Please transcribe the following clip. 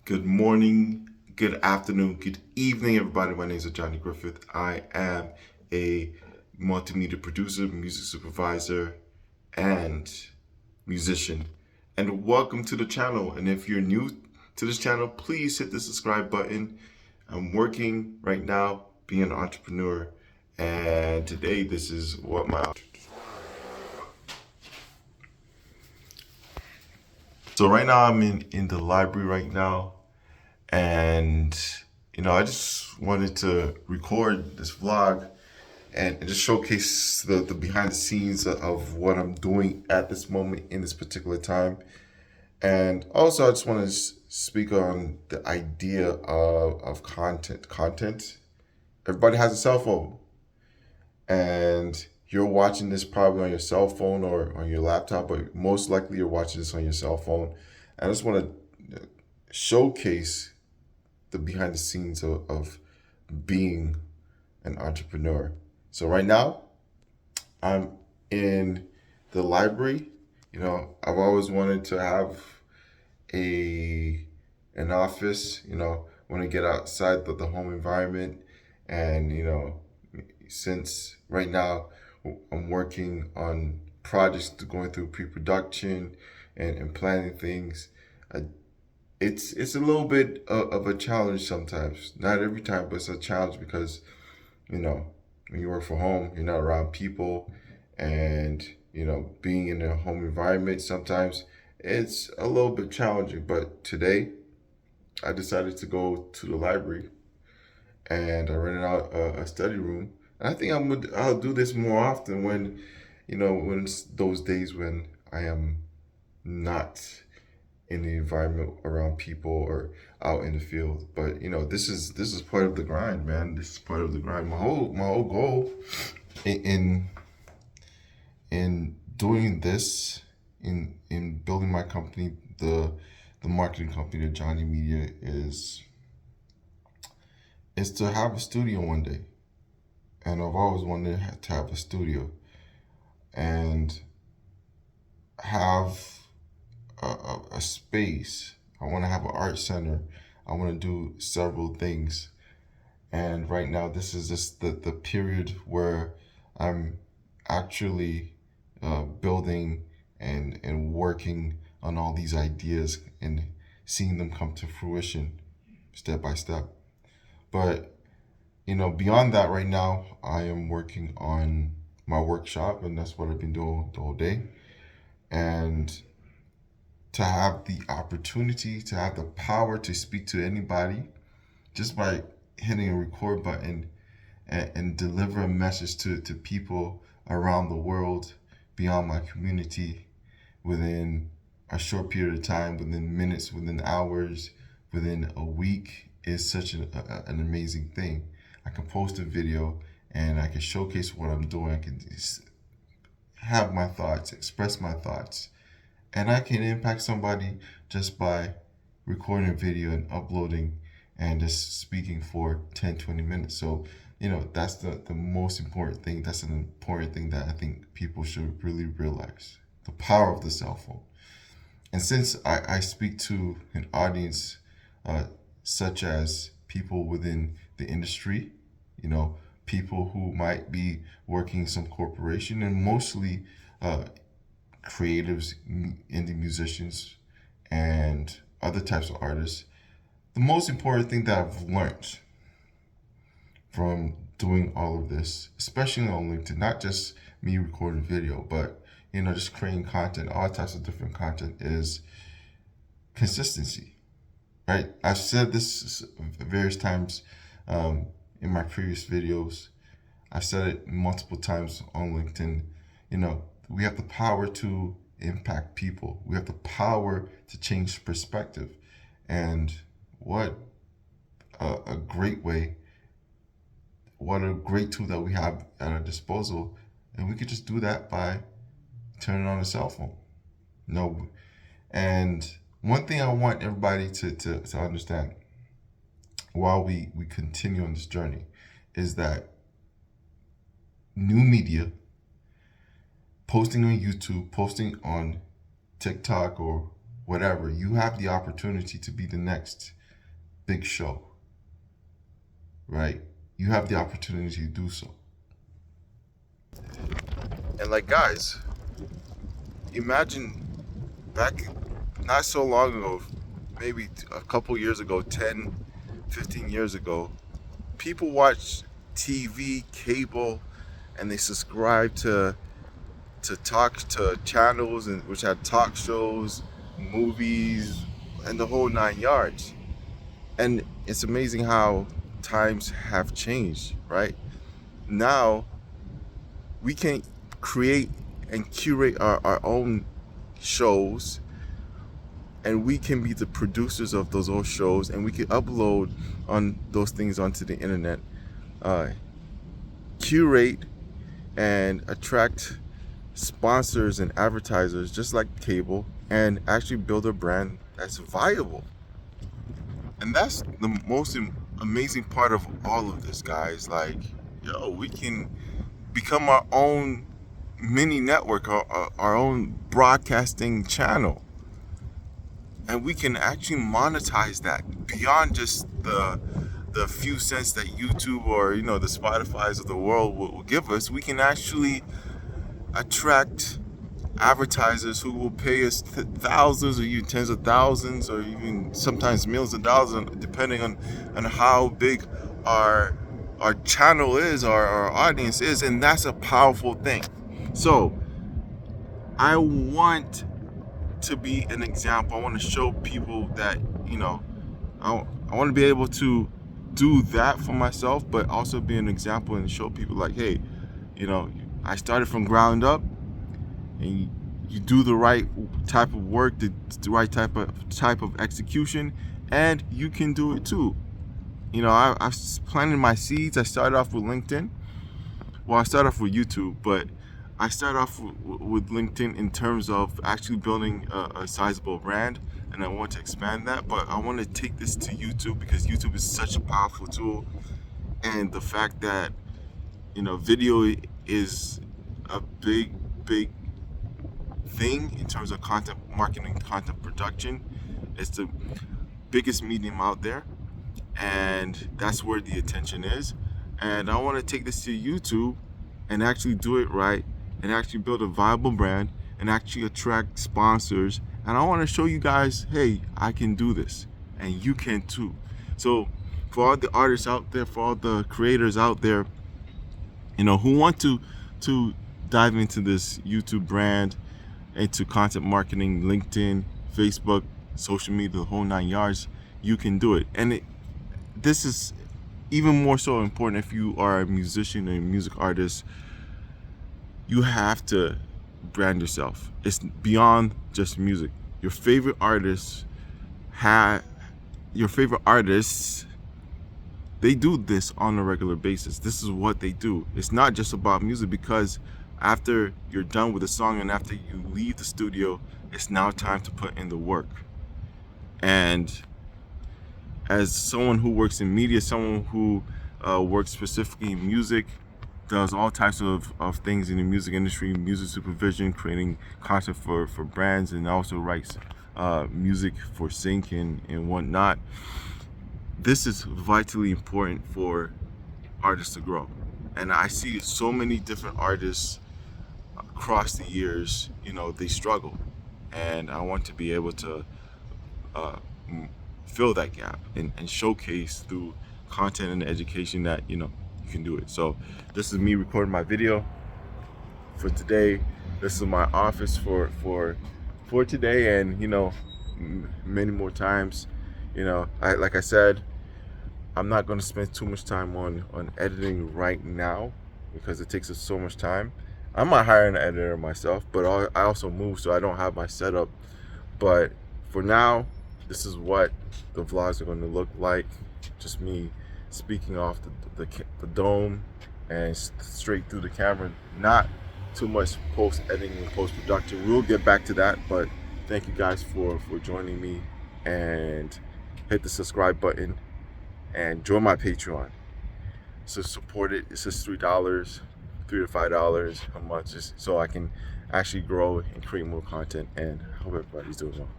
Good morning, good afternoon, good evening, everybody. My name is Johnny Griffith. I am a multimedia producer, music supervisor, and musician. And welcome to the channel. And if you're new to this channel, please hit the subscribe button. I'm working right now, being an entrepreneur. And today, this is what my So right now I'm in the library right now, and I just wanted to record this vlog and just showcase the behind the scenes of what I'm doing at this moment in this particular time. And also I just want to speak on the idea of content. Everybody has a cell phone, and you're watching this probably on your cell phone or on your laptop, but most likely you're watching this on your cell phone. I just want to showcase the behind the scenes of being an entrepreneur. So right now, I'm in the library. I've always wanted to have an office. Want to get outside the home environment, and since right now I'm working on projects going through pre-production and planning things. It's a little bit of a challenge sometimes. Not every time, but it's a challenge because when you work from home, you're not around people, and being in a home environment sometimes it's a little bit challenging. But today I decided to go to the library, and I rented out a study room. And I think I'll do this more often when it's those days when I am not in the environment around people or out in the field. But this is part of the grind, man. This is part of the grind. My whole goal in doing this, in building my company, the marketing company, the Johnny Media, is to have a studio one day. And I've always wanted to have a studio and have a space. I want to have an art center. I want to do several things. And right now, this is just the period where I'm actually building and working on all these ideas and seeing them come to fruition step by step. But beyond that, right now I am working on my workshop, and that's what I've been doing the whole day. And to have the opportunity, to have the power to speak to anybody just by hitting a record button and deliver a message to people around the world, beyond my community, within a short period of time, within minutes, within hours, within a week, is such an amazing thing. I can post a video and I can showcase what I'm doing. I can have my thoughts, express my thoughts, and I can impact somebody just by recording a video and uploading and just speaking for 10, 20 minutes. So, that's the most important thing. That's an important thing that I think people should really realize, the power of the cell phone. And since I speak to an audience such as people within the industry, people who might be working in some corporation, and mostly creatives, indie musicians, and other types of artists, the most important thing that I've learned from doing all of this, especially on LinkedIn, not just me recording video, but just creating content, all types of different content, is consistency. Right? I've said this various times in my previous videos. I've said it multiple times on LinkedIn. We have the power to impact people. We have the power to change perspective. And what a great way, what a great tool that we have at our disposal. And we could just do that by turning on a cell phone. And one thing I want everybody to understand while we continue on this journey is that new media, posting on YouTube, posting on TikTok or whatever, you have the opportunity to be the next big show, right? You have the opportunity to do so. And like, guys, imagine back not so long ago, maybe a couple years ago, 10, 15 years ago, people watched TV, cable, and they subscribed to channels and which had talk shows, movies, and the whole 9 yards. And it's amazing how times have changed, right? Now we can create and curate our own shows, and we can be the producers of those old shows, and we can upload on those things onto the internet, curate and attract sponsors and advertisers just like cable, and actually build a brand that's viable. And that's the most amazing part of all of this, guys. Like, we can become our own mini network, our own broadcasting channel, and we can actually monetize that beyond just the few cents that YouTube or the Spotify's of the world will give us. We can actually attract advertisers who will pay us thousands or even tens of thousands or even sometimes millions of dollars, depending on how big our channel is, our audience is. And that's a powerful thing. So I want to be an example. I want to show people that I want to be able to do that for myself, but also be an example and show people like, hey, I started from ground up, and you do the right type of work, the right type of execution, and you can do it too. I've planted my seeds. I started off with LinkedIn. Well, I started off with YouTube, but I started off with LinkedIn in terms of actually building a sizable brand, and I want to expand that. But I want to take this to YouTube because YouTube is such a powerful tool, and the fact that video is a big thing in terms of content marketing, content production. It's the biggest medium out there, and that's where the attention is. And I want to take this to YouTube and actually do it right, and actually build a viable brand, and actually attract sponsors. And I want to show you guys, hey, I can do this, and you can too. So for all the artists out there, for all the creators out there, who want to dive into this YouTube brand, into content marketing, LinkedIn, Facebook, social media, the whole 9 yards, you can do it. And this is even more so important if you are a musician and a music artist. You have to brand yourself. It's beyond just music. Your favorite artists, they do this on a regular basis. This is what they do. It's not just about music, because after you're done with the song and after you leave the studio, it's now time to put in the work. And as someone who works in media, someone who works specifically in music, does all types of things in the music industry, music supervision, creating content for brands, and also writes music for sync and whatnot. This is vitally important for artists to grow. And I see so many different artists across the years, they struggle. And I want to be able to fill that gap and showcase through content and education that, you can do it. So this is me recording my video for today. This is my office for today, and many more times. Like I said, I'm not going to spend too much time on editing right now because it takes us so much time. I might hire an editor myself, but I also move, so I don't have my setup. But for now, this is what the vlogs are going to look like. Just me speaking off the dome and straight through the camera. Not too much post-editing and post-production. We'll get back to that, but thank you guys for joining me, and hit the subscribe button and join my Patreon. So support it. It's just $3 to $5 a month, just so I can actually grow and create more content, and I hope everybody's doing well.